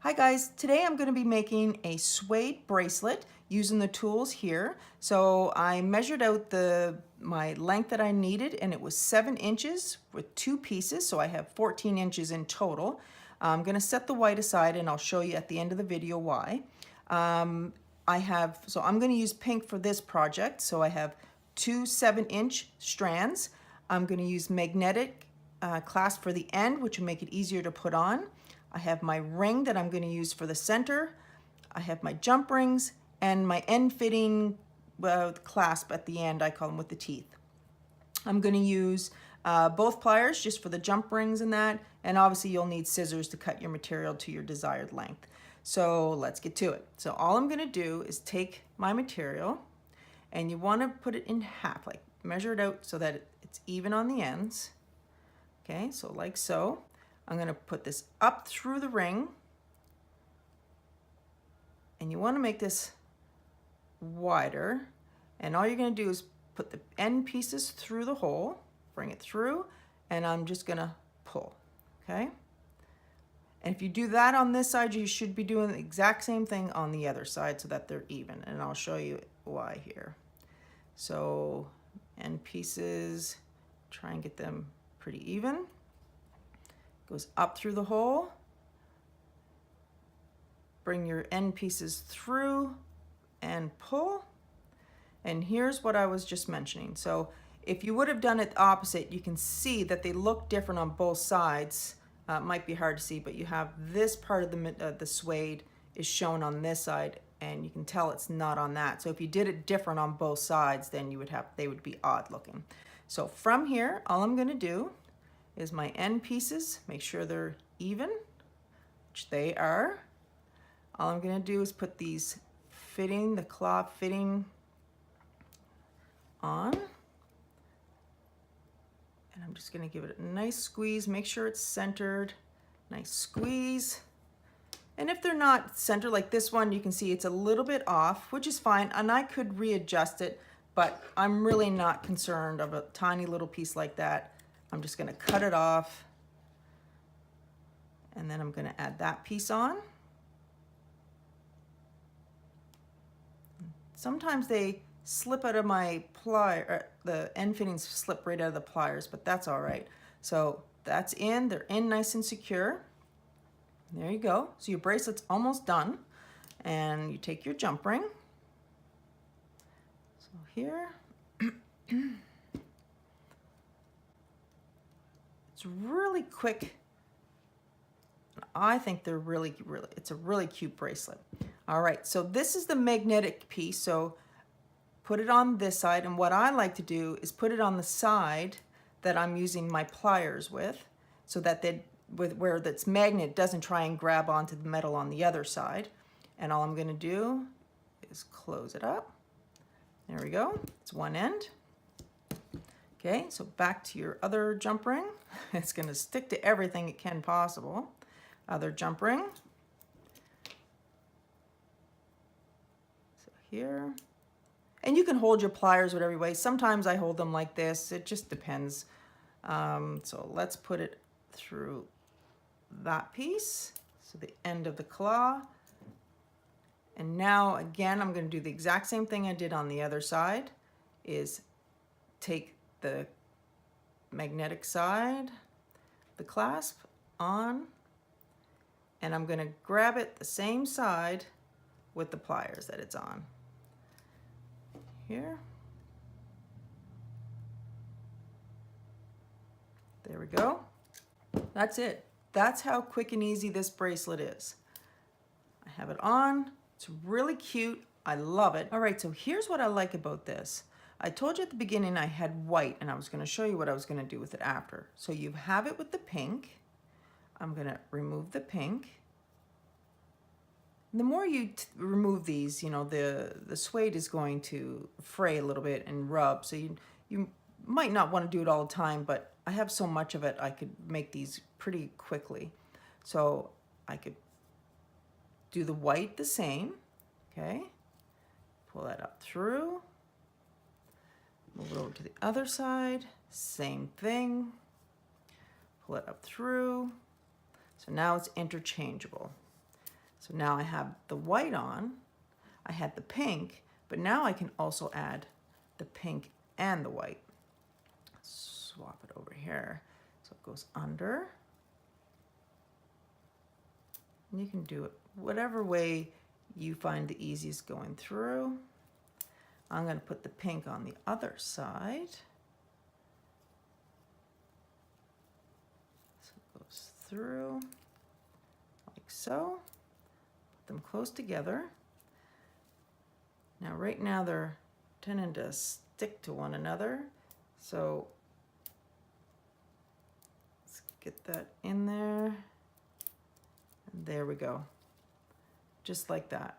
Hi guys, today I'm going to be making a suede bracelet using the tools here. So I measured out my length that I needed and it was 7 inches with 2 pieces, so I have 14 inches in total. I'm going to set the white aside and I'll show you at the end of the video why. I'm going to use pink for this project, so I have 2 7-inch strands. I'm going to use magnetic clasp for the end, which will make it easier to put on. I have my ring that I'm going to use for the center. I have my jump rings and my end fitting clasp at the end. I call them with the teeth. I'm going to use both pliers just for the jump rings and that, and obviously you'll need scissors to cut your material to your desired length. So let's get to it. So all I'm going to do is take my material, and you want to put it in half, like measure it out so that it's even on the ends. Okay, so like so. I'm going to put this up through the ring, and you want to make this wider, and all you're going to do is put the end pieces through the hole, bring it through, and I'm just going to pull. Okay, and if you do that on this side, you should be doing the exact same thing on the other side so that they're even, and I'll show you why here. So end pieces, try and get them pretty even. Goes up through the hole, bring your end pieces through and pull. And here's what I was just mentioning. So if you would have done it opposite, you can see that they look different on both sides. It might be hard to see, but you have this part of the suede is shown on this side, and you can tell it's not on that. So if you did it different on both sides, then they would be odd looking. So from here, all I'm going to do is my end pieces, make sure they're even, which they are. All I'm going to do is put these the claw fitting on, and I'm just going to give it a nice squeeze, make sure it's centered, nice squeeze. And if they're not centered, like this one, you can see it's a little bit off, which is fine, and I could readjust it, but I'm really not concerned of a tiny little piece like that. I'm just going to cut it off, and then I'm going to add that piece on. Sometimes they slip out of my plier, the end fittings slip right out of the pliers, but that's all right. So that's in, they're in nice and secure. There you go. So your bracelet's almost done, and you take your jump ring. So here. It's really quick. I think they're really, it's a really cute bracelet. All right, so this is the magnetic piece. So put it on this side, and what I like to do is put it on the side that I'm using my pliers with, so that where that's magnet doesn't try and grab onto the metal on the other side. And all I'm going to do is close it up. There we go. It's one end. Okay, so back to your other jump ring. It's going to stick to everything it can possible. Other jump ring. So here. And you can hold your pliers whatever way. Sometimes I hold them like this. It just depends. So let's put it through that piece. So the end of the claw. And now again, I'm going to do the exact same thing I did on the other side, is take the magnetic side, the clasp on, and I'm going to grab it the same side with the pliers that it's on. Here. There we go. That's it. That's how quick and easy this bracelet is. I have it on. It's really cute. I love it. All right, so here's what I like about this. I told you at the beginning I had white, and I was going to show you what I was going to do with it after. So you have it with the pink. I'm going to remove the pink. The more you remove these, you know, the suede is going to fray a little bit and rub. So you might not want to do it all the time, but I have so much of it, I could make these pretty quickly. So I could do the white the same. Okay. Pull that up through. Move it over to the other side, same thing. Pull it up through. So now it's interchangeable. So now I have the white on, I had the pink, but now I can also add the pink and the white. Swap it over here. So it goes under. And you can do it whatever way you find the easiest going through. I'm going to put the pink on the other side. So it goes through like so. Put them close together. Now right now they're tending to stick to one another. So let's get that in there. And there we go. Just like that.